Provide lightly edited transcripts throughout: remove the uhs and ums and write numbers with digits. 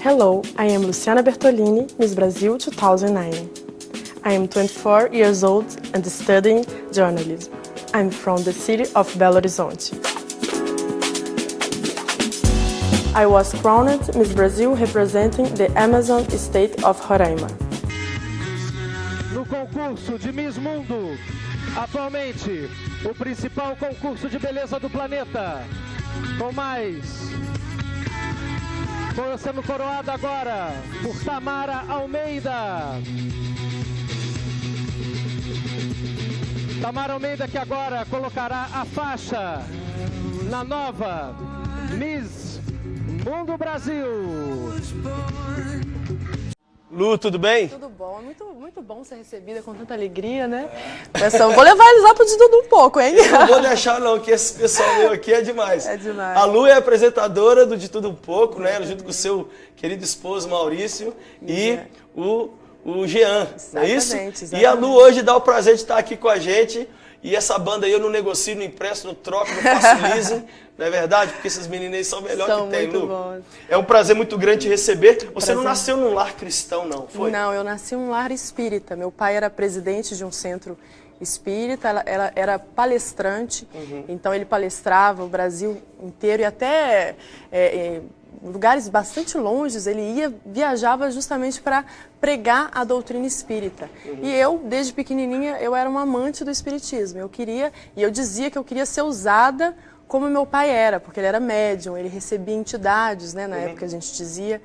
Hello, I am Luciana Bertolini, Miss Brazil 2009. I am 24 years old and studying journalism. I'm from the city of Belo Horizonte. I was crowned Miss Brazil representing the Amazon state of Roraima. No concurso de Miss Mundo, atualmente o principal concurso de beleza do planeta, com mais, sendo coroada agora por Tamara Almeida. Tamara Almeida, que agora colocará a faixa na nova Miss Mundo Brasil. Lu, tudo bem? Tudo bom, muito bom ser recebida com tanta alegria, né? Pessoal, vou levar eles lá pro de tudo um pouco, hein? Eu não vou deixar não, que esse pessoal meu aqui é demais. É demais. A Lu é apresentadora do De Tudo Um Pouco, né? Junto com o seu querido esposo Maurício e o Jean, não é isso? Exatamente. E a Lu hoje dá o prazer de estar aqui com a gente. E essa banda aí eu não negocio, não empresto, não troco, não faço leasing, não é verdade? Porque esses meninos aí são melhores que tem, Lu. Bons. É um prazer muito grande te receber. Você não nasceu num lar cristão, não, foi? Não, eu nasci em um lar espírita. Meu pai era presidente de um centro espírita, ela era palestrante, então ele palestrava o Brasil inteiro e até lugares bastante longes, viajava justamente para pregar a doutrina espírita. E eu, desde pequenininha, eu era uma amante do espiritismo. Eu dizia que eu queria ser usada como meu pai era, porque ele era médium, ele recebia entidades, né, na época a gente dizia.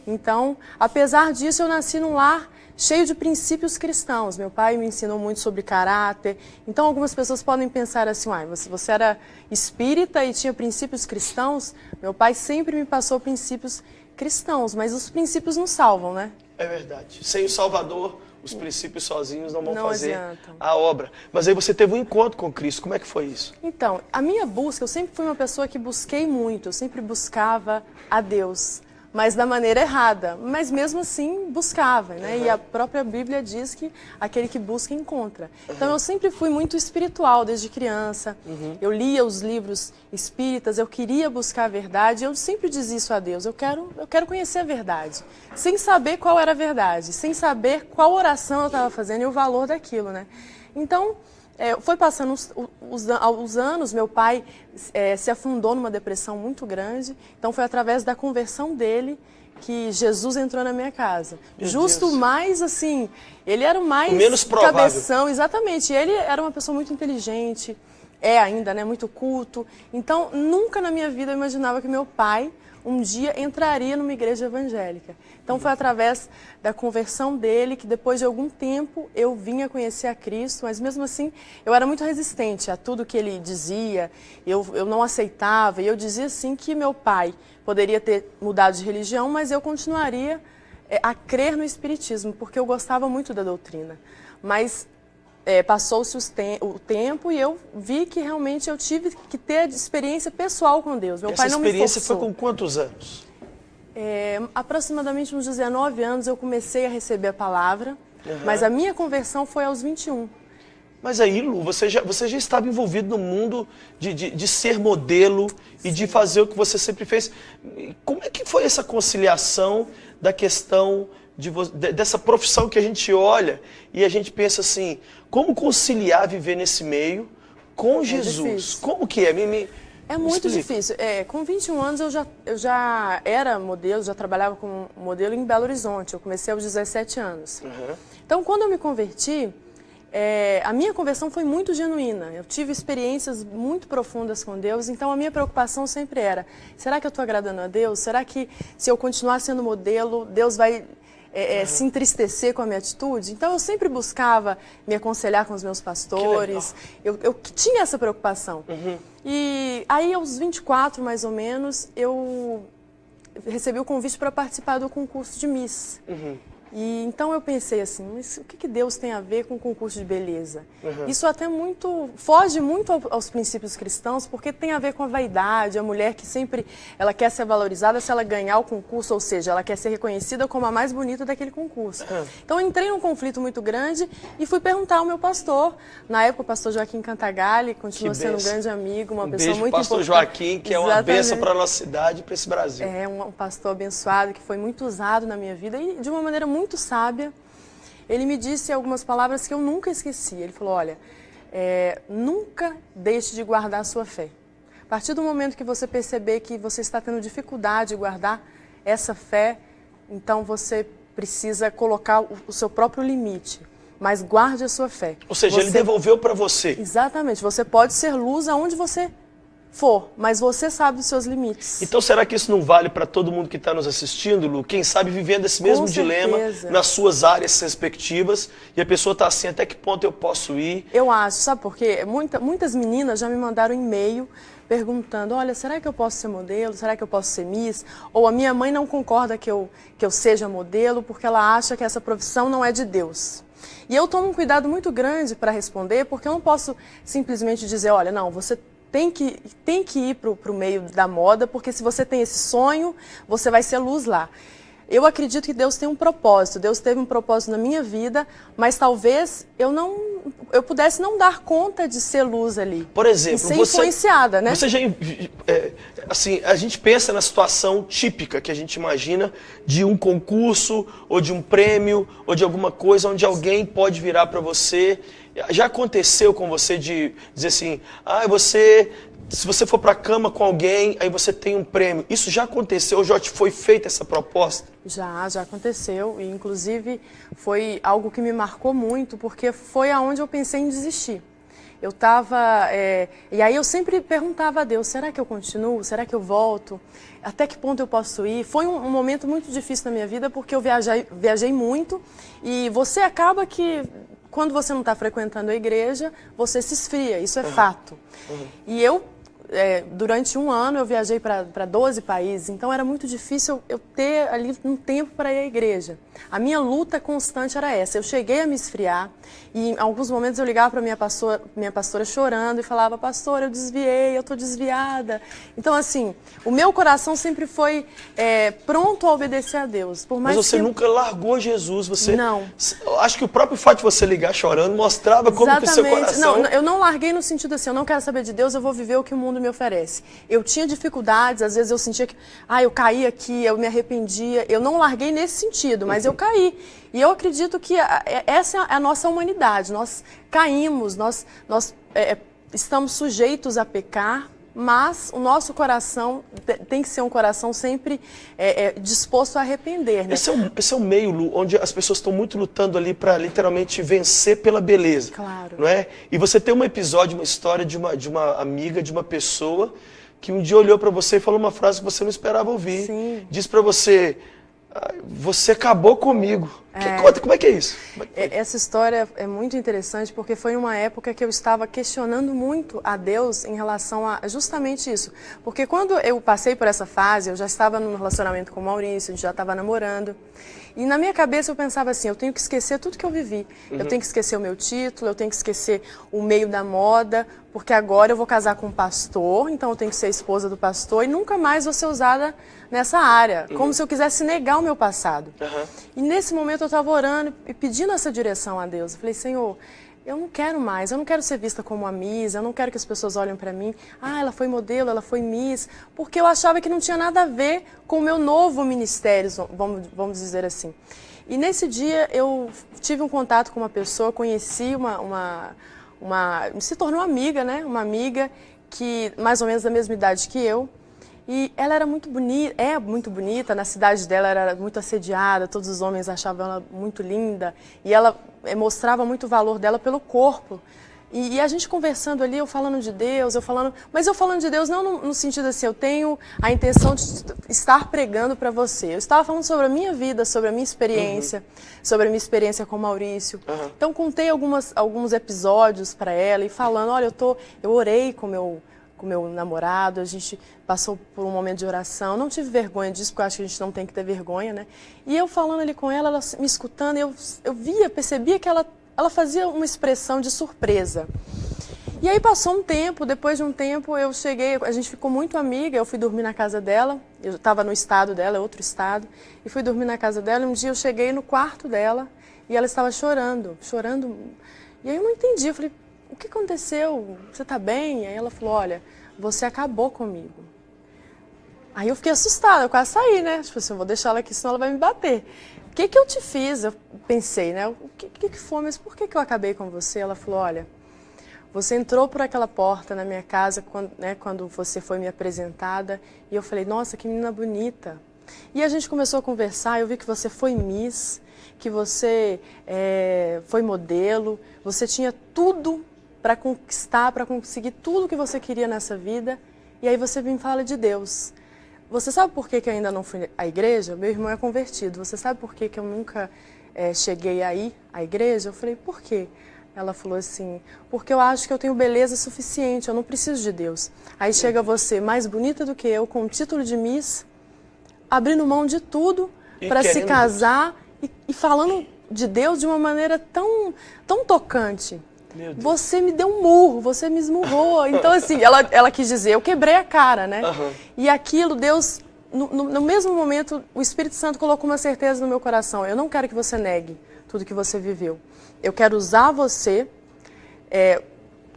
Então, apesar disso, eu nasci num lar cheio de princípios cristãos. Meu pai me ensinou muito sobre caráter. Então, algumas pessoas podem pensar assim, você era espírita e tinha princípios cristãos? Meu pai sempre me passou princípios cristãos, mas os princípios não salvam, né? É verdade. Sem o Salvador, os princípios sozinhos não vão fazer adiantam. a obra. Mas aí você teve um encontro com Cristo. Como é que foi isso? Então, a minha busca, eu sempre fui uma pessoa que busquei muito. Eu sempre buscava a Deus, mas da maneira errada. Mas mesmo assim, buscava, né? E a própria Bíblia diz que aquele que busca, encontra. Então, eu sempre fui muito espiritual desde criança. Eu lia os livros espíritas, eu queria buscar a verdade. Eu sempre dizia isso a Deus, eu quero conhecer a verdade. Sem saber qual era a verdade, sem saber qual oração eu estava fazendo e o valor daquilo, né? Então, foi passando os anos, meu pai se afundou numa depressão muito grande, então foi através da conversão dele que Jesus entrou na minha casa. Justo mais assim, ele era o mais menos provável. Cabeção, exatamente, ele era uma pessoa muito inteligente, ainda, né, muito culto, então nunca na minha vida eu imaginava que meu pai um dia entraria numa igreja evangélica. Então foi através da conversão dele que depois de algum tempo eu vim a conhecer a Cristo, mas mesmo assim eu era muito resistente a tudo que ele dizia, eu não aceitava, e eu dizia assim que meu pai poderia ter mudado de religião, mas eu continuaria a crer no espiritismo, porque eu gostava muito da doutrina. Mas passou-se o tempo e eu vi que realmente eu tive que ter experiência pessoal com Deus. Meu pai não me forçou. Essa experiência foi com quantos anos? Aproximadamente uns 19 anos eu comecei a receber a palavra, mas a minha conversão foi aos 21. Mas aí, Lu, você já estava envolvido no mundo de ser modelo e de fazer o que você sempre fez. Como é que foi essa conciliação da questão dessa profissão que a gente olha e a gente pensa assim, como conciliar viver nesse meio com Jesus? Difícil. Como que é? É muito difícil. Com 21 anos eu já era modelo, já trabalhava como modelo em Belo Horizonte. Eu comecei aos 17 anos. Então, quando eu me converti, a minha conversão foi muito genuína. Eu tive experiências muito profundas com Deus, então a minha preocupação sempre era, será que eu estou agradando a Deus? Será que se eu continuar sendo modelo, Deus vai se entristecer com a minha atitude? Então eu sempre buscava me aconselhar com os meus pastores, eu tinha essa preocupação. E aí aos 24 mais ou menos, eu recebi o convite para participar do concurso de Miss. E então eu pensei assim, mas o que Deus tem a ver com o concurso de beleza? Isso até foge muito aos princípios cristãos, porque tem a ver com a vaidade, a mulher que sempre ela quer ser valorizada se ela ganhar o concurso, ou seja, ela quer ser reconhecida como a mais bonita daquele concurso. Então eu entrei num conflito muito grande e fui perguntar ao meu pastor, na época o pastor Joaquim Cantagalli, continua sendo um grande amigo, uma pessoa muito importante. Pastor Joaquim, que é uma bênção para a nossa cidade e para esse Brasil. É um pastor abençoado que foi muito usado na minha vida e de uma maneira muito sábia. Ele me disse algumas palavras que eu nunca esqueci. Ele falou, olha, nunca deixe de guardar a sua fé. A partir do momento que você perceber que você está tendo dificuldade de guardar essa fé, então você precisa colocar o seu próprio limite. Mas guarde a sua fé. Ou seja, ele devolveu para você. Exatamente. Você pode ser luz aonde você for, mas você sabe dos seus limites. Então será que isso não vale para todo mundo que está nos assistindo, Lu? Quem sabe vivendo esse mesmo dilema nas suas áreas respectivas e a pessoa está assim, até que ponto eu posso ir? Eu acho, sabe por quê? Muitas meninas já me mandaram e-mail perguntando, olha, será que eu posso ser modelo? Será que eu posso ser Miss? Ou a minha mãe não concorda que eu seja modelo porque ela acha que essa profissão não é de Deus. E eu tomo um cuidado muito grande para responder, porque eu não posso simplesmente dizer, olha, não, você tem que ir para o meio da moda, porque se você tem esse sonho, você vai ser luz lá. Eu acredito que Deus tem um propósito, Deus teve um propósito na minha vida, mas talvez eu pudesse não dar conta de ser luz ali. Por exemplo, e ser influenciada, né? Você já, assim, a gente pensa na situação típica que a gente imagina de um concurso, ou de um prêmio, ou de alguma coisa onde alguém pode virar para você. Já aconteceu com você de dizer assim, se você for para a cama com alguém, aí você tem um prêmio. Isso já aconteceu? Já te foi feita essa proposta? Já aconteceu. E, inclusive, foi algo que me marcou muito, porque foi aonde eu pensei em desistir. Eu estava... e aí eu sempre perguntava a Deus, será que eu continuo? Será que eu volto? Até que ponto eu posso ir? Foi um momento muito difícil na minha vida, porque eu viajei muito. E você acaba que... Quando você não está frequentando a igreja, você se esfria, isso é fato. E eu, durante um ano, eu viajei para 12 países, então era muito difícil eu ter ali um tempo para ir à igreja. A minha luta constante era essa, eu cheguei a me esfriar e em alguns momentos eu ligava para minha pastora chorando e falava, pastora, eu desviei, eu estou desviada. Então assim, o meu coração sempre foi pronto a obedecer a Deus. Por mais Mas você que... nunca largou Jesus, você... Não. Acho que o próprio fato de você ligar chorando mostrava como que o seu coração... Não, eu não larguei no sentido assim, eu não quero saber de Deus, eu vou viver o que o mundo me oferece. Eu tinha dificuldades, às vezes eu sentia que, eu caí aqui, eu me arrependia, eu não larguei nesse sentido, mas eu caí. E eu acredito que essa é a nossa humanidade, nós caímos, nós estamos sujeitos a pecar, mas o nosso coração tem que ser um coração sempre disposto a arrepender. Né? Esse é um meio, Lu, onde as pessoas estão muito lutando ali para literalmente vencer pela beleza. Claro. Não é? E você tem um episódio, uma história de uma amiga, de uma pessoa que um dia olhou para você e falou uma frase que você não esperava ouvir. Sim. Disse para você, você acabou comigo. Conta, como é que é isso? Essa história é muito interessante porque foi uma época que eu estava questionando muito a Deus em relação a justamente isso. Porque quando eu passei por essa fase, eu já estava num relacionamento com o Maurício, a gente já estava namorando. E na minha cabeça eu pensava assim, eu tenho que esquecer tudo que eu vivi. Eu tenho que esquecer o meu título, eu tenho que esquecer o meio da moda, porque agora eu vou casar com um pastor, então eu tenho que ser esposa do pastor e nunca mais vou ser usada nessa área. Como se eu quisesse negar o meu passado. E nesse momento eu estava orando e pedindo essa direção a Deus. Eu falei, Senhor, eu não quero mais, eu não quero ser vista como a Miss, eu não quero que as pessoas olhem para mim, ela foi modelo, ela foi Miss, porque eu achava que não tinha nada a ver com o meu novo ministério, vamos dizer assim. E nesse dia eu tive um contato com uma pessoa, conheci se tornou amiga, né? Uma amiga que mais ou menos da mesma idade que eu. E ela era muito bonita, na cidade dela era muito assediada, todos os homens achavam ela muito linda. E ela mostrava muito o valor dela pelo corpo. E a gente conversando ali, eu falando de Deus, mas eu falando de Deus não no sentido assim, eu tenho a intenção de estar pregando para você. Eu estava falando sobre a minha vida, sobre a minha experiência, sobre a minha experiência com o Maurício. Então contei alguns episódios para ela e falando, olha, eu orei com com meu namorado, a gente passou por um momento de oração. Não tive vergonha disso, porque eu acho que a gente não tem que ter vergonha, né? E eu falando ali com ela me escutando, eu percebia que ela fazia uma expressão de surpresa. E aí passou um tempo, depois de um tempo eu cheguei, a gente ficou muito amiga, eu fui dormir na casa dela, eu estava no estado dela, é outro estado, e fui dormir na casa dela, e um dia eu cheguei no quarto dela e ela estava chorando. E aí eu não entendi, eu falei, o que aconteceu? Você está bem? E aí ela falou, olha, você acabou comigo. Aí eu fiquei assustada, eu quase saí, né? Tipo assim, eu vou deixar ela aqui, senão ela vai me bater. O que eu te fiz? Eu pensei, né? O que foi? Mas por que eu acabei com você? Ela falou, olha, você entrou por aquela porta na minha casa quando você foi me apresentada e eu falei, nossa, que menina bonita. E a gente começou a conversar, eu vi que você foi Miss, que você foi modelo, você tinha tudo para conquistar, para conseguir tudo que você queria nessa vida, e aí você me fala de Deus. Você sabe por que eu ainda não fui à igreja? Meu irmão é convertido. Você sabe por que eu nunca cheguei aí à igreja? Eu falei, por quê? Ela falou assim, porque eu acho que eu tenho beleza suficiente, eu não preciso de Deus. Aí chega você, mais bonita do que eu, com o título de Miss, abrindo mão de tudo para se casar e falando de Deus de uma maneira tão tocante. Você me deu um murro, você me esmurrou. Então, assim, ela quis dizer, eu quebrei a cara, né? Uhum. E aquilo, Deus, no mesmo momento, o Espírito Santo colocou uma certeza no meu coração. Eu não quero que você negue tudo que você viveu. Eu quero usar você,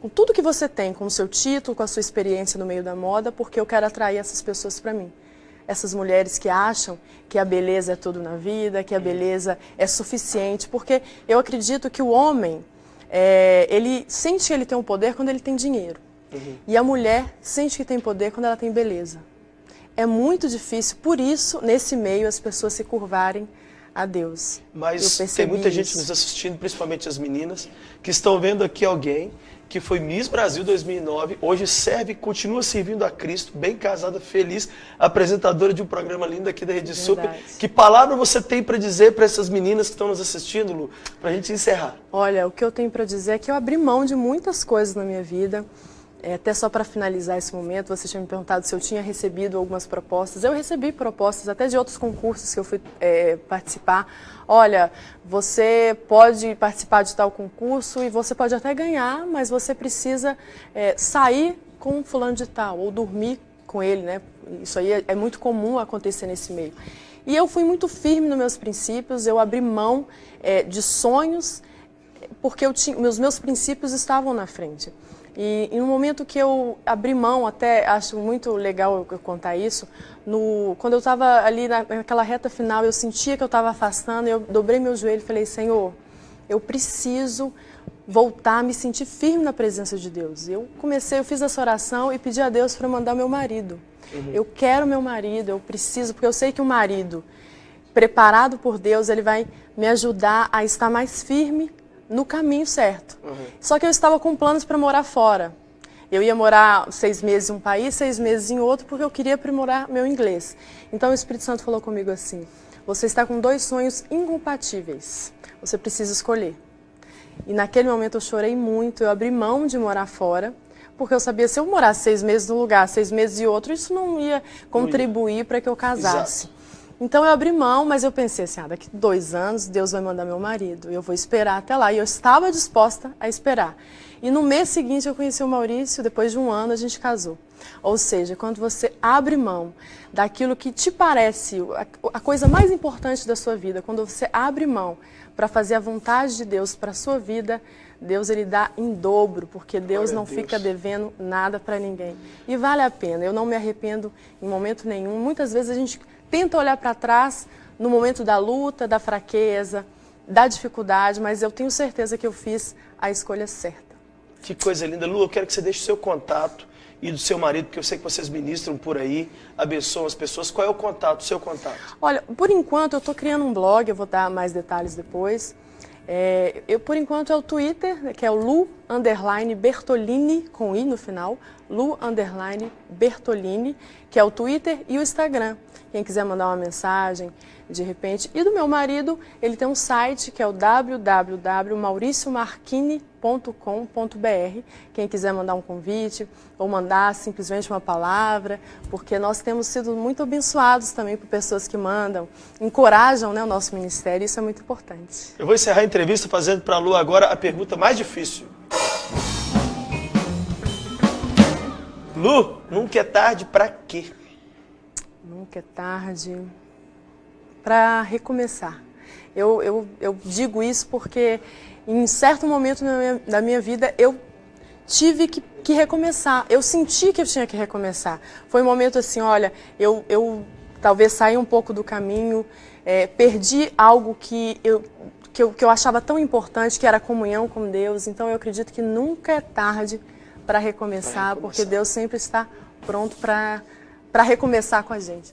com tudo que você tem, com o seu título, com a sua experiência no meio da moda, porque eu quero atrair essas pessoas para mim. Essas mulheres que acham que a beleza é tudo na vida, que a beleza é suficiente, porque eu acredito que o homem, ele sente que ele tem um poder quando ele tem dinheiro. Uhum. E a mulher sente que tem poder quando ela tem beleza. É muito difícil, por isso, nesse meio, as pessoas se curvarem a Deus. Mas tem muita gente nos assistindo, principalmente as meninas, que estão vendo aqui alguém que foi Miss Brasil 2009, hoje serve e continua servindo a Cristo, bem casada, feliz, apresentadora de um programa lindo aqui da Rede Super. Que palavra você tem para dizer para essas meninas que estão nos assistindo, Lu, para a gente encerrar? Olha, o que eu tenho para dizer é que eu abri mão de muitas coisas na minha vida. Até só para finalizar esse momento, você tinha me perguntado se eu tinha recebido algumas propostas. Eu recebi propostas até de outros concursos que eu fui participar. Olha, você pode participar de tal concurso e você pode até ganhar, mas você precisa sair com fulano de tal ou dormir com ele, né? Isso aí é muito comum acontecer nesse meio. E eu fui muito firme nos meus princípios, eu abri mão de sonhos, porque meus princípios estavam na frente. E no momento que eu abri mão, até acho muito legal eu contar isso, quando eu estava ali naquela reta final, eu sentia que eu estava afastando, eu dobrei meu joelho e falei, Senhor, eu preciso voltar a me sentir firme na presença de Deus. Eu fiz essa oração e pedi a Deus para mandar meu marido. Uhum. Eu quero meu marido, eu preciso, porque eu sei que o marido, preparado por Deus, ele vai me ajudar a estar mais firme no caminho certo. Uhum. Só que eu estava com planos para morar fora. Eu ia morar 6 meses em um país, 6 meses em outro, porque eu queria aprimorar meu inglês. Então o Espírito Santo falou comigo assim, você está com 2 sonhos incompatíveis, você precisa escolher. E naquele momento eu chorei muito, eu abri mão de morar fora, porque eu sabia que se eu morasse 6 meses num lugar, 6 meses em outro, isso não ia contribuir para que eu casasse. Exato. Então eu abri mão, mas eu pensei assim, daqui 2 anos Deus vai mandar meu marido, eu vou esperar até lá. E eu estava disposta a esperar. E no mês seguinte eu conheci o Maurício, depois de 1 ano a gente casou. Ou seja, quando você abre mão daquilo que te parece a coisa mais importante da sua vida, quando você abre mão para fazer a vontade de Deus para a sua vida, Deus ele dá em dobro, porque Deus não fica devendo nada para ninguém. E vale a pena, eu não me arrependo em momento nenhum. Muitas vezes a gente tenta olhar para trás no momento da luta, da fraqueza, da dificuldade, mas eu tenho certeza que eu fiz a escolha certa. Que coisa linda. Lu, eu quero que você deixe o seu contato e do seu marido, porque eu sei que vocês ministram por aí, abençoam as pessoas. Qual é o contato, o seu contato? Olha, por enquanto eu estou criando um blog, eu vou dar mais detalhes depois. Por enquanto é o Twitter, que é o Lu Lu_Bertolini, com I no final, Lu_Bertolini, que é o Twitter e o Instagram. Quem quiser mandar uma mensagem, de repente. E do meu marido, ele tem um site que é o www.mauriciomarchini.com.br. Quem quiser mandar um convite ou mandar simplesmente uma palavra, porque nós temos sido muito abençoados também por pessoas que mandam, encorajam, né, o nosso ministério, isso é muito importante. Eu vou encerrar a entrevista fazendo para a Lu agora a pergunta mais difícil. Lu, nunca é tarde para quê? Nunca é tarde para recomeçar. Eu digo isso porque em certo momento da minha vida eu tive que recomeçar. Eu senti que eu tinha que recomeçar. Foi um momento assim, olha, eu talvez saí um pouco do caminho, perdi algo que eu achava tão importante, que era a comunhão com Deus. Então eu acredito que nunca é tarde para recomeçar, porque Deus sempre está pronto para recomeçar com a gente.